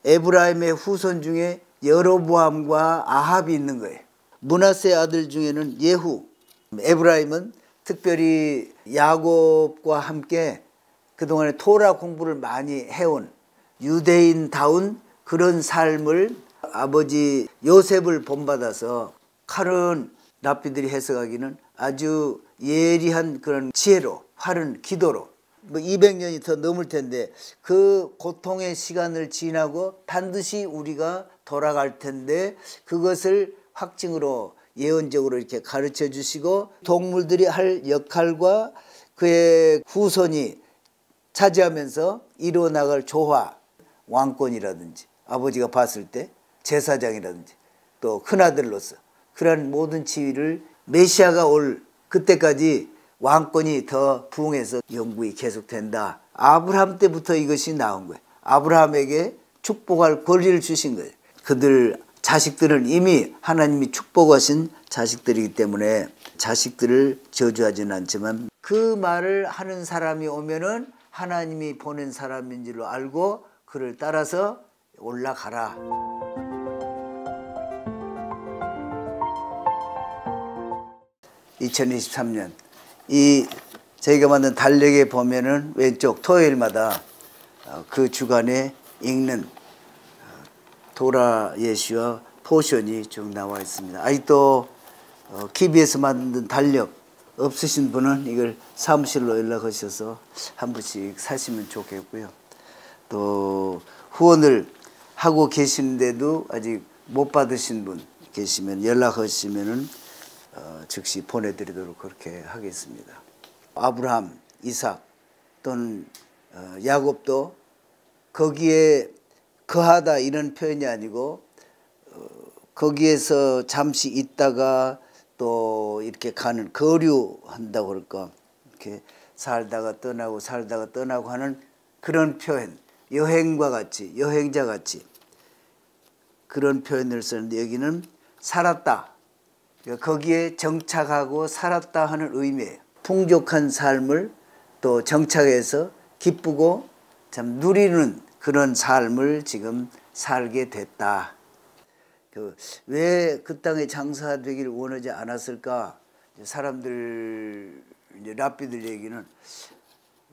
에브라임의 후손 중에 여로보암과 아합이 있는 거예요. 므낫세 아들 중에는 예후. 에브라임은 특별히 야곱과 함께 그동안에 토라 공부를 많이 해온 유대인다운 그런 삶을 아버지 요셉을 본받아서 칼은 랍비들이 해석하기는 아주 예리한 그런 지혜로, 활은 기도로 200년이 더 넘을 텐데 그 고통의 시간을 지나고 반드시 우리가 돌아갈 텐데 그것을 확증으로 예언적으로 이렇게 가르쳐 주시고 동물들이 할 역할과 그의 후손이 차지하면서 이루어나갈 조화, 왕권이라든지 아버지가 봤을 때 제사장이라든지 또 큰아들로서 그러한 모든 지위를 메시아가 올 그때까지 왕권이 더 부흥해서 영구히 계속된다. 아브라함 때부터 이것이 나온 거예요. 아브라함에게 축복할 권리를 주신 거예요. 그들 자식들은 이미 하나님이 축복하신 자식들이기 때문에 자식들을 저주하지는 않지만 그 말을 하는 사람이 오면은 하나님이 보낸 사람인 줄로 알고 그를 따라서 올라가라. (2023년) 이 저희가 만든 달력에 보면은 왼쪽 토요일마다 그 주간에 읽는 도라 예시와 포션이 쭉 나와 있습니다. 아직도 KBS 만든 달력 없으신 분은 이걸 사무실로 연락하셔서 한 분씩 사시면 좋겠고요. 또 후원을 하고 계시는데도 아직 못 받으신 분 계시면 연락하시면은 즉시 보내드리도록 그렇게 하겠습니다. 아브라함, 이삭 또는 야곱도 거기에 거하다 이런 표현이 아니고 거기에서 잠시 있다가 또 이렇게 가는 거류한다고 그럴까 이렇게 살다가 떠나고 살다가 떠나고 하는 그런 표현 여행과 같이 여행자 같이 그런 표현을 쓰는데 여기는 살았다 거기에 정착하고 살았다 하는 의미예요. 풍족한 삶을 또 정착해서 기쁘고 참 누리는 그런 삶을 지금 살게 됐다. 왜 그 땅에 장사되기를 원하지 않았을까? 사람들 이제 랍비들 얘기는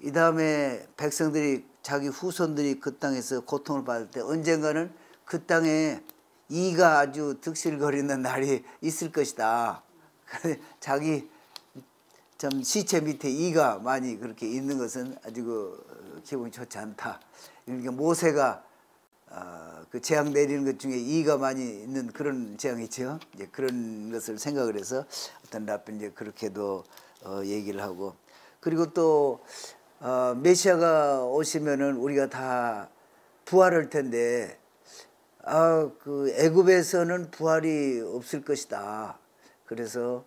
이 다음에 백성들이 자기 후손들이 그 땅에서 고통을 받을 때 언젠가는 그 땅에 이가 아주 득실거리는 날이 있을 것이다. 자기 참 시체 밑에 이가 많이 그렇게 있는 것은 아주 기분이 좋지 않다. 그러니까 모세가 그 재앙 내리는 것 중에 이가 많이 있는 그런 재앙이죠. 이제 그런 것을 생각을 해서 어떤 랍비 이제 그렇게도 얘기를 하고 그리고 또 메시아가 오시면은 우리가 다 부활할 텐데 그 애굽에서는 부활이 없을 것이다. 그래서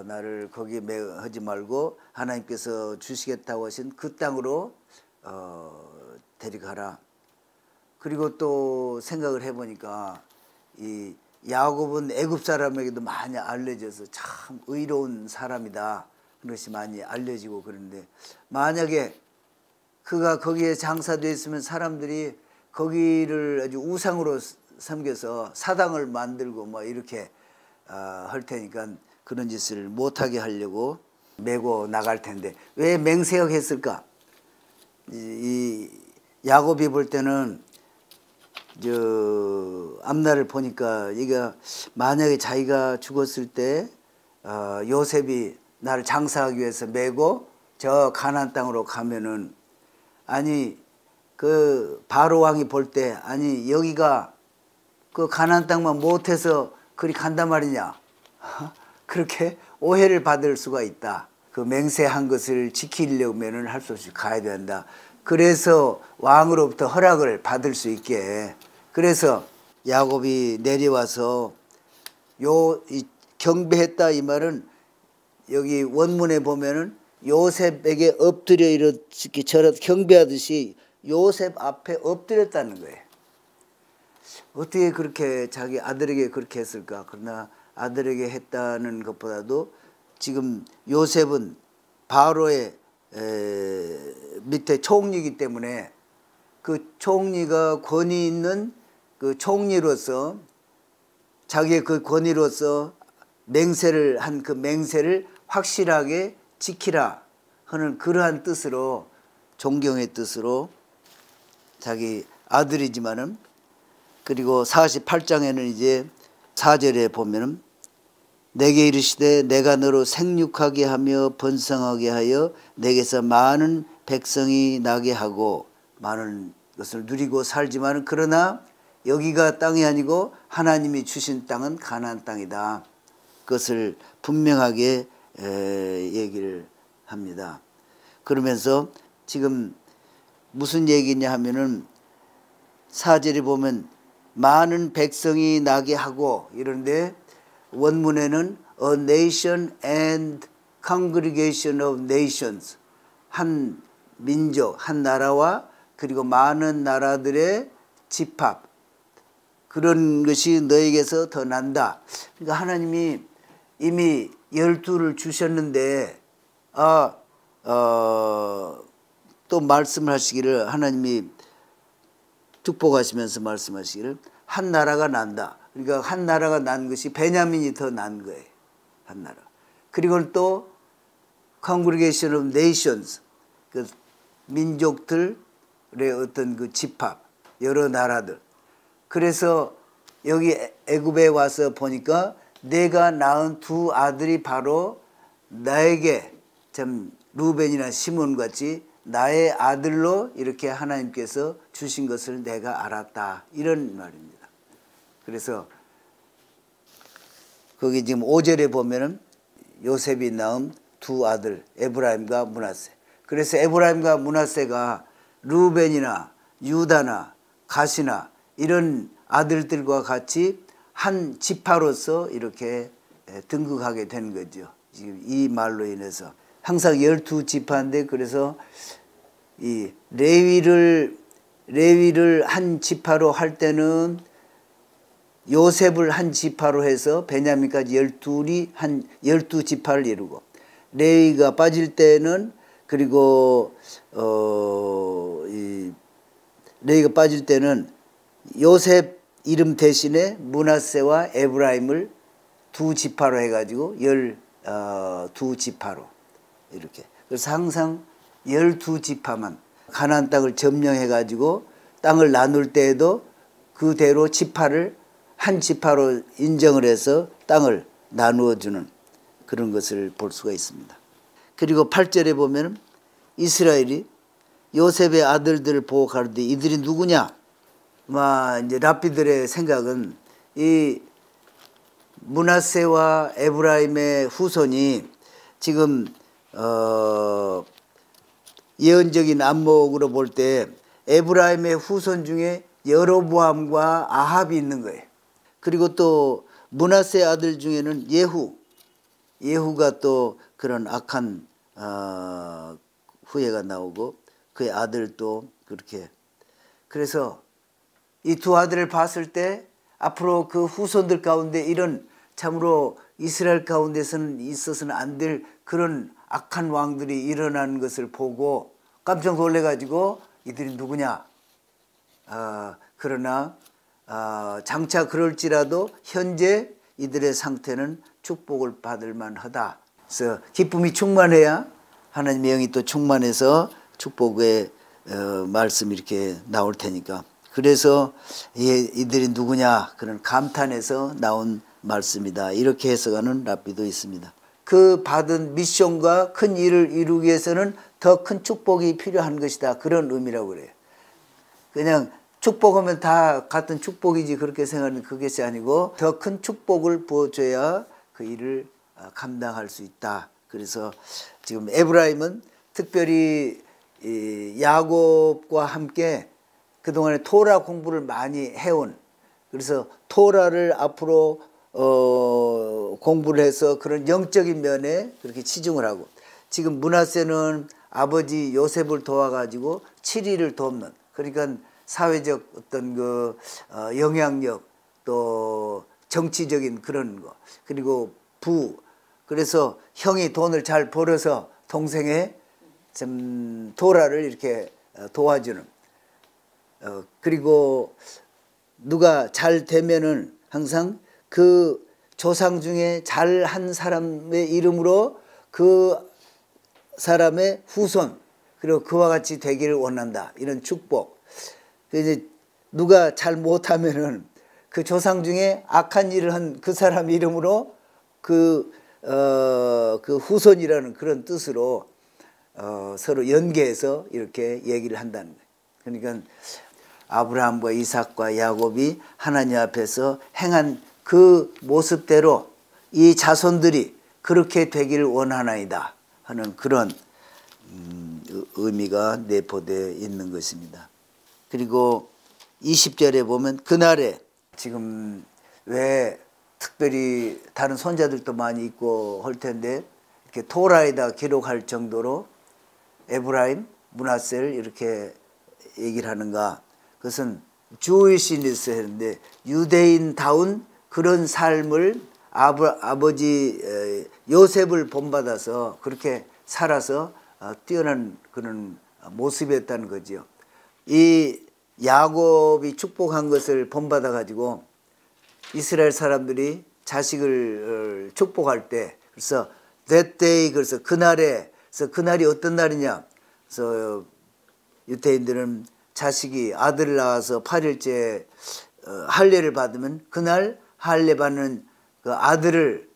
나를 거기에 하지 말고 하나님께서 주시겠다고 하신 그 땅으로 데려가라. 그리고 또 생각을 해보니까 이 야곱은 애굽 사람에게도 많이 알려져서 참 의로운 사람이다. 그것이 많이 알려지고 그런데 만약에 그가 거기에 장사되어 있으면 사람들이 거기를 아주 우상으로 섬겨서 사당을 만들고 뭐 이렇게 할 테니까 그런 짓을 못하게 하려고 메고 나갈 텐데 왜 맹세하겠을까? 이 야곱이 볼 때는 앞날을 보니까 얘가 만약에 자기가 죽었을 때 요셉이 나를 장사하기 위해서 메고 저 가나안 땅으로 가면은 아니 그 바로 왕이 볼 때 아니 여기가 그 가나안 땅만 못해서 그리 간단 말이냐 그렇게 오해를 받을 수가 있다. 그 맹세한 것을 지키려면은 할 수 없이 가야 된다. 그래서 왕으로부터 허락을 받을 수 있게 그래서 야곱이 내려와서 경배했다 이 말은 여기 원문에 보면은 요셉에게 엎드려 이렇게 경배하듯이 요셉 앞에 엎드렸다는 거예요. 어떻게 그렇게 자기 아들에게 그렇게 했을까? 그러나 아들에게 했다는 것보다도 지금 요셉은 바로의 밑에 총리이기 때문에 그 총리가 권위 있는 그 총리로서 자기의 그 권위로서 맹세를 한 그 맹세를 확실하게 지키라 하는 그러한 뜻으로, 존경의 뜻으로 자기 아들이지만은, 그리고 48장에는 이제 4절에 보면은 내게 이르시되 내가 너로 생육하게 하며 번성하게 하여 내게서 많은 백성이 나게 하고 많은 것을 누리고 살지만, 그러나 여기가 땅이 아니고 하나님이 주신 땅은 가나안 땅이다. 그것을 분명하게 얘기를 합니다. 그러면서 지금 무슨 얘기냐 하면은 4절에 보면 많은 백성이 나게 하고 이런데, 원문에는 a nation and congregation of nations, 한 민족, 한 나라와 그리고 많은 나라들의 집합, 그런 것이 너에게서 더 난다. 그러니까 하나님이 이미 12를 주셨는데 또 말씀을 하시기를, 하나님이 축복하시면서 말씀하시기를 한 나라가 난다. 그러니까 한 나라가 난 것이 베냐민이 더 난 거예요. 한 나라. 그리고 또 Congregation of Nations, 그 민족들의 어떤 그 집합, 여러 나라들. 그래서 여기 애굽에 와서 보니까 내가 낳은 두 아들이 바로 나에게, 참 루벤이나 시몬 같이 나의 아들로 이렇게 하나님께서 주신 것을 내가 알았다, 이런 말입니다. 그래서 거기 지금 5절에 보면은 요셉이 낳은 두 아들 에브라임과 므낫세. 그래서 에브라임과 므낫세가 루벤이나 유다나 갓이나 이런 아들들과 같이 한 지파로서 이렇게 등극하게 된 거죠. 지금 이 말로 인해서 항상 12지파인데, 그래서 이 레위를 한 지파로 할 때는 요셉을 한 지파로 해서 베냐민까지 12이 한 12지파를 이루고, 레위가 빠질 때는, 그리고 레위가 빠질 때는 요셉 이름 대신에 므낫세와 에브라임을 두 지파로 해가지고 12지파로 이렇게. 그래서 항상 12지파만 가나안 땅을 점령해가지고 땅을 나눌 때에도 그대로 지파를 한 지파로 인정을 해서 땅을 나누어주는 그런 것을 볼 수가 있습니다. 그리고 8절에 보면 이스라엘이 요셉의 아들들을 보고 가는데 이들이 누구냐? 이제 랍비들의 생각은 이 므낫세와 에브라임의 후손이 지금 예언적인 안목으로 볼 때 에브라임의 후손 중에 여로보암과 아합이 있는 거예요. 그리고 또 므낫세 아들 중에는 예후가 또 그런 악한 후예가 나오고 그의 아들도 그렇게. 그래서 이 두 아들을 봤을 때 앞으로 그 후손들 가운데 이런 참으로 이스라엘 가운데서는 있어서는 안 될 그런 악한 왕들이 일어나는 것을 보고 깜짝 놀래가지고 이들이 누구냐? 그러나 장차 그럴지라도 현재 이들의 상태는 축복을 받을 만하다. 그래서 기쁨이 충만해야 하나님의 영이 또 충만해서 축복의 말씀이 이렇게 나올 테니까. 그래서 이들이 누구냐? 그런 감탄에서 나온 말씀이다. 이렇게 해석하는 랍비도 있습니다. 그 받은 미션과 큰 일을 이루기 위해서는 더 큰 축복이 필요한 것이다. 그런 의미라고 그래요. 그냥 축복하면 다 같은 축복이지 그렇게 생각하는 그것이 아니고 더 큰 축복을 부어줘야 그 일을 감당할 수 있다. 그래서 지금 에브라임은 특별히 야곱과 함께 그동안에 토라 공부를 많이 해온, 그래서 토라를 앞으로 공부를 해서 그런 영적인 면에 그렇게 치중을 하고, 지금 므낫세는 아버지 요셉을 도와가지고 7일을 돕는, 그러니까 사회적 어떤 그 영향력, 또 정치적인 그런 거, 그리고 그래서 형이 돈을 잘 벌어서 동생의 좀 토라를 이렇게 도와주는. 그리고 누가 잘 되면은 항상 그 조상 중에 잘한 사람의 이름으로 그 사람의 후손 그리고 그와 같이 되기를 원한다. 이런 축복. 이제 누가 잘 못하면은 그 조상 중에 악한 일을 한 그 사람 이름으로 그 후손이라는 그런 뜻으로 서로 연계해서 이렇게 얘기를 한다는 거예요. 그러니까 아브라함과 이삭과 야곱이 하나님 앞에서 행한 그 모습대로 이 자손들이 그렇게 되기를 원하나이다 하는 그런 의미가 내포되어 있는 것입니다. 그리고 20절에 보면 그날에 지금 왜 특별히 다른 손자들도 많이 있고 할 텐데 이렇게 토라에다 기록할 정도로 에브라임, 므낫세를 이렇게 얘기를 하는가? 그것은 주이시니스 했는데 유대인다운 그런 삶을 아버지 요셉을 본받아서 그렇게 살아서 뛰어난 그런 모습이었다는 거죠. 이 야곱이 축복한 것을 본받아 가지고 이스라엘 사람들이 자식을 축복할 때 그래서 that day 그래서 그날에 그래서 그날이 어떤 날이냐 그래서 유대인들은 자식이 아들을 낳아서 8일째 할례를 받으면 그날 할례 받는 그 아들을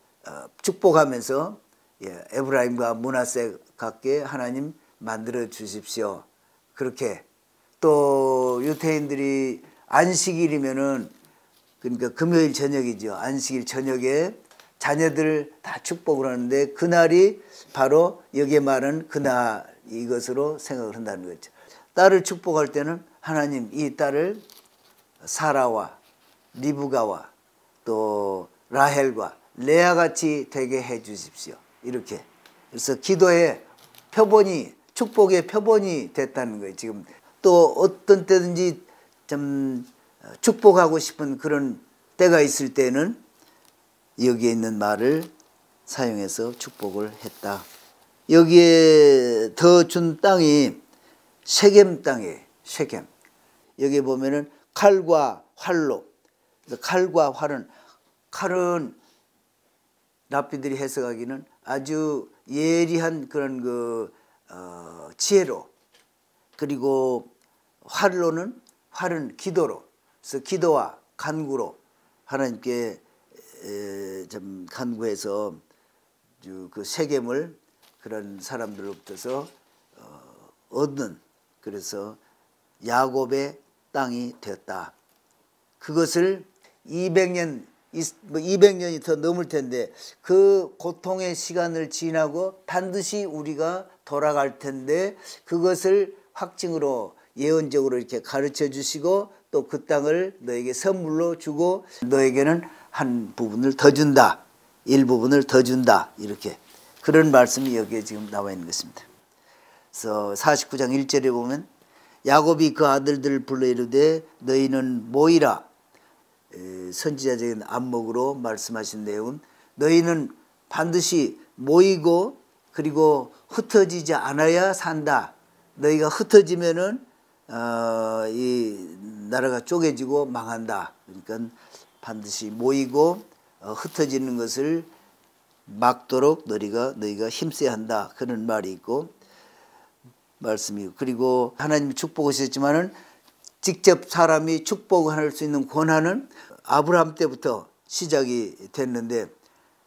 축복하면서 에브라임과 므낫세 같게 하나님 만들어 주십시오. 그렇게 또 유대인들이 안식일이면은 그러니까 금요일 저녁이죠. 안식일 저녁에 자녀들 다 축복을 하는데 그날이 바로 여기에 말하는 그날 이것으로 생각을 한다는 거죠. 딸을 축복할 때는 하나님 이 딸을 사라와 리브가와 또 라헬과 레아같이 되게 해 주십시오. 이렇게. 그래서 기도의 표본이 축복의 표본이 됐다는 거예요. 지금 또 어떤 때든지 좀 축복하고 싶은 그런 때가 있을 때는 여기에 있는 말을 사용해서 축복을 했다. 여기에 더 준 땅이 쉐겜 땅이에요. 쉐겜. 여기 보면은 칼과 활로. 칼과 칼은 랍비들이 해석하기는 아주 예리한 그런 지혜로, 그리고 활은 기도로, 그래서 기도와 간구로 하나님께 좀 간구해서 그 세겜을 그런 사람들로부터서 얻는, 그래서 야곱의 땅이 되었다. 그것을 200년이 더 넘을 텐데 그 고통의 시간을 지나고 반드시 우리가 돌아갈 텐데 그것을 확증으로 예언적으로 이렇게 가르쳐 주시고 또 그 땅을 너에게 선물로 주고 너에게는 한 부분을 더 준다. 일부분을 더 준다. 이렇게 그런 말씀이 여기에 지금 나와 있는 것입니다. 그래서 49장 1절에 보면 야곱이 그 아들들을 불러 이르되 너희는 모이라. 선지자적인 안목으로 말씀하신 내용은 너희는 반드시 모이고 그리고 흩어지지 않아야 산다. 너희가 흩어지면은 이 나라가 쪼개지고 망한다. 그러니까 반드시 모이고 흩어지는 것을 막도록 너희가 힘써야 한다. 그런 말이 있고 말씀이고, 그리고 하나님이 축복하셨지만은 직접 사람이 축복할 수 있는 권한은 아브라함 때부터 시작이 됐는데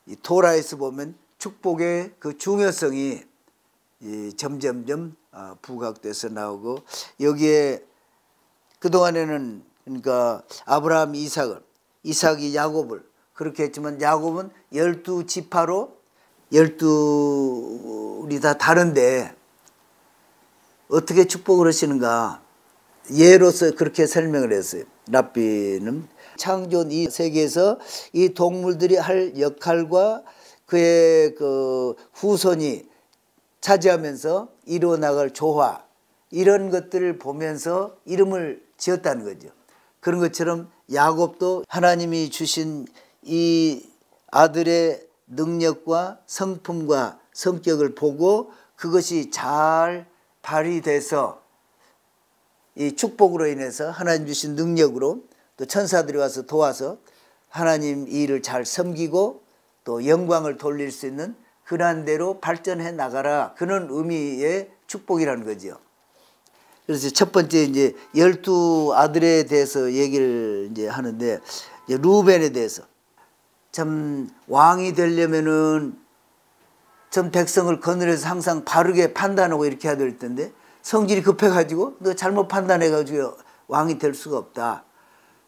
이 토라에서 보면 축복의 그 중요성이 점점점 부각돼서 나오고, 여기에 그동안에는 그러니까 아브라함 이삭이 야곱을 그렇게 했지만 야곱은 12지파로 12이 다 다른데 어떻게 축복을 하시는가 예로서 그렇게 설명을 했어요. 랍비는 창조한 이 세계에서 이 동물들이 할 역할과 그의 그 후손이 차지하면서 이루어나갈 조화, 이런 것들을 보면서 이름을 지었다는 거죠. 그런 것처럼 야곱도 하나님이 주신 이 아들의 능력과 성품과 성격을 보고 그것이 잘 발휘돼서 이 축복으로 인해서 하나님 주신 능력으로 또 천사들이 와서 도와서 하나님 일을 잘 섬기고 또 영광을 돌릴 수 있는 그러한 대로 발전해 나가라. 그런 의미의 축복이라는 거죠. 그래서 첫 번째 이제 12아들에 대해서 얘기를 이제 하는데, 이제 루벤에 대해서 참 왕이 되려면은 전 백성을 거느려서 항상 바르게 판단하고 이렇게 해야 될 텐데 성질이 급해가지고 너 잘못 판단해가지고 왕이 될 수가 없다.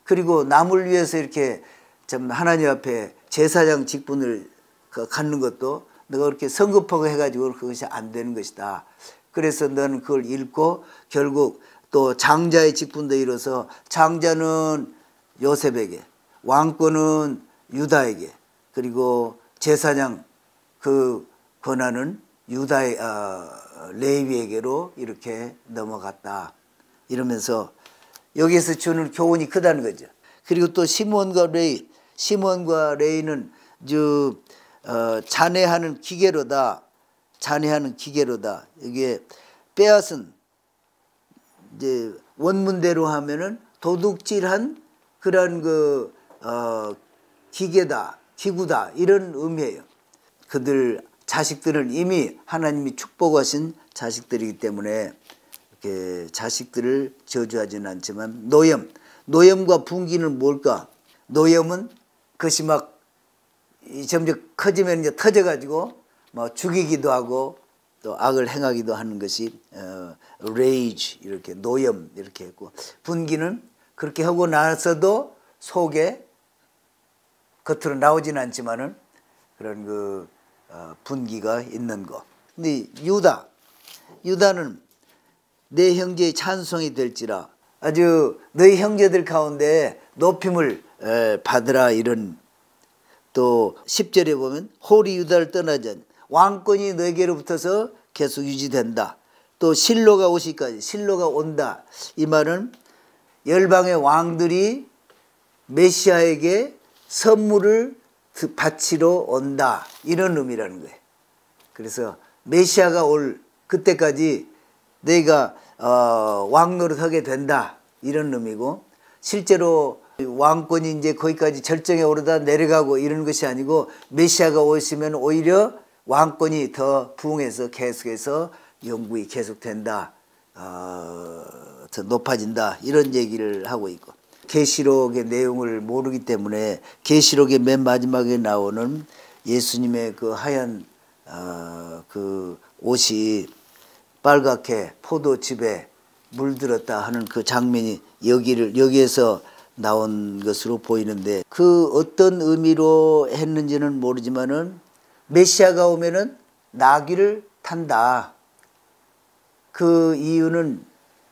그리고 남을 위해서 이렇게 참 하나님 앞에 제사장 직분을 갖는 것도 너가 그렇게 성급하고 해가지고 그것이 안 되는 것이다. 그래서 너는 그걸 잃고 결국 또 장자의 직분도 잃어서 장자는 요셉에게, 왕권은 유다에게, 그리고 제사장 그 권한은 유다의 레위에게로 이렇게 넘어갔다. 이러면서 여기에서 주는 교훈이 크다는 거죠. 그리고 또 시몬과 레이는 잔해하는 기계로다. 잔해하는 기계로다. 이게 빼앗은 이제 원문대로 하면은 도둑질한 그런 기계다, 기구다 이런 의미예요. 그들 자식들은 이미 하나님이 축복하신 자식들이기 때문에 이렇게 자식들을 저주하지는 않지만 노염과 분기는 뭘까? 노염은 그것이 막 점점 커지면 이제 터져가지고 뭐 죽이기도 하고 또 악을 행하기도 하는 것이 rage 이렇게 노염 이렇게 했고, 분기는 그렇게 하고 나서도 속에 겉으로 나오지는 않지만은 그런 분기가 있는 거. 근데 유다는 내 형제의 찬송이 될지라, 아주 너희 형제들 가운데 높임을 받으라. 이런, 또 10절에 보면 홀이 유다를 떠나지 않, 왕권이 너에게로 붙어서 계속 유지된다. 또 실로가 오시기까지, 실로가 온다. 이 말은 열방의 왕들이 메시아에게 선물을 바치러 온다. 이런 의미라는 거예요. 그래서 메시아가 올 그때까지 너희가 왕노릇 하게 된다. 이런 의미고, 실제로 왕권이 이제 거기까지 절정에 오르다 내려가고 이런 것이 아니고 메시아가 오시면 오히려 왕권이 더 부흥해서 계속해서 영구히 계속된다. 더 높아진다. 이런 얘기를 하고 있고, 계시록의 내용을 모르기 때문에 계시록의 맨 마지막에 나오는 예수님의 그 하얀 그 옷이 빨갛게 포도즙에 물들었다 하는 그 장면이 여기에서 나온 것으로 보이는데, 그 어떤 의미로 했는지는 모르지만은 메시아가 오면은 나귀를 탄다. 그 이유는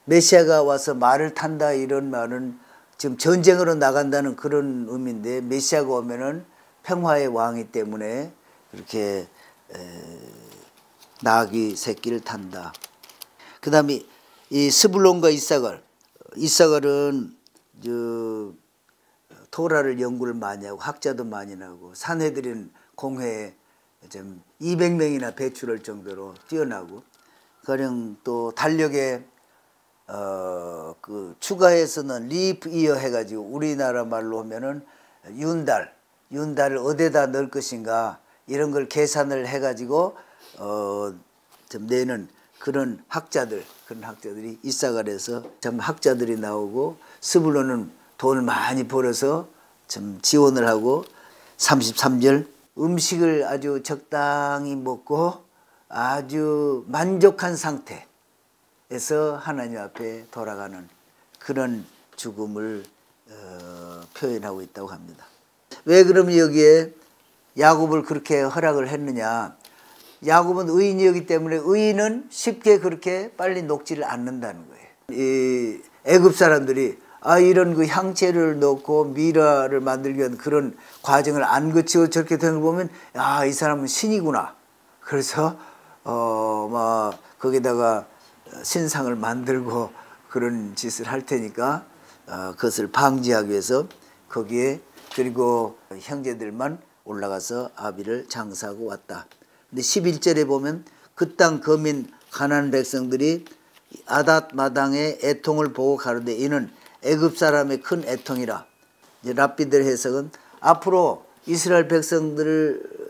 메시아가 와서 말을 탄다. 이런 말은 지금 전쟁으로 나간다는 그런 의미인데, 메시아가 오면은 평화의 왕이 때문에 그렇게 나귀 새끼를 탄다. 그 다음에 이 스불론과 이사갈은 토라를 연구를 많이 하고 학자도 많이 나고 산헤드린 공회에 200명이나 배출할 정도로 뛰어나고, 가령 또 달력에 추가해서는 리프 이어 해가지고 우리나라 말로 하면은 윤달을 어디다 넣을 것인가 이런 걸 계산을 해가지고 좀 내는 그런 학자들이 이사갈에서 참 학자들이 나오고, 스불론은 돈을 많이 벌어서 좀 지원을 하고, 33절 음식을 아주 적당히 먹고 아주 만족한 상태에서 하나님 앞에 돌아가는 그런 죽음을 표현하고 있다고 합니다. 왜 그러면 여기에 야곱을 그렇게 허락을 했느냐? 야곱은 의인이었기 때문에 의인은 쉽게 그렇게 빨리 녹지를 않는다는 거예요. 이 애굽 사람들이 이런 그 향채를 넣고 미라를 만들기 위한 그런 과정을 안 거치고 저렇게 되는 걸 보면 이 사람은 신이구나. 그래서 막 거기다가 신상을 만들고 그런 짓을 할 테니까 그것을 방지하기 위해서 거기에, 그리고 형제들만 올라가서 아비를 장사하고 왔다. 근데 11절에 보면 그 땅 거민 가나안 백성들이 아닷 마당의 애통을 보고 가로되 이는 애굽 사람의 큰 애통이라. 이제 랍비들 해석은 앞으로 이스라엘 백성들을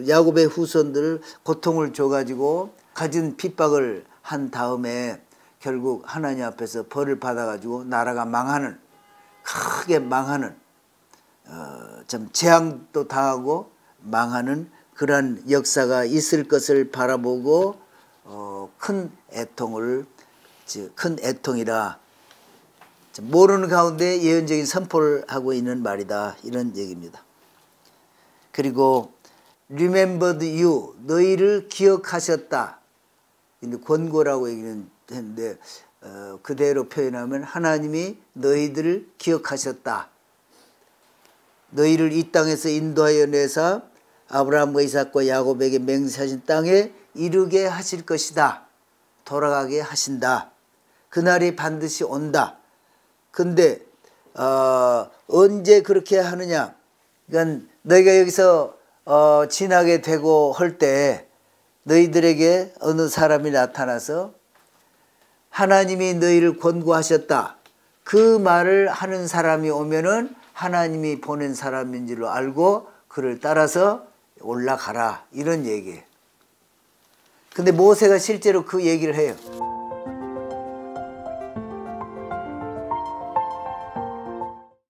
야곱의 후손들을 고통을 줘가지고 가진 핍박을 한 다음에 결국 하나님 앞에서 벌을 받아가지고 나라가 망하는, 크게 망하는, 좀 재앙도 당하고 망하는 그러한 역사가 있을 것을 바라보고 큰 애통이라 모르는 가운데 예언적인 선포를 하고 있는 말이다, 이런 얘기입니다. 그리고 remembered you, 너희를 기억하셨다. 권고라고 얘기는 했는데 그대로 표현하면 하나님이 너희들을 기억하셨다. 너희를 이 땅에서 인도하여 내사 아브라함과 이삭과 야곱에게 맹세하신 땅에 이르게 하실 것이다. 돌아가게 하신다. 그날이 반드시 온다. 근데 언제 그렇게 하느냐? 그러니까 너희가 여기서 지나게 되고 할 때 너희들에게 어느 사람이 나타나서 하나님이 너희를 권고하셨다. 그 말을 하는 사람이 오면은 하나님이 보낸 사람인 줄로 알고 그를 따라서 올라가라, 이런 얘기예요. 근데 모세가 실제로 그 얘기를 해요.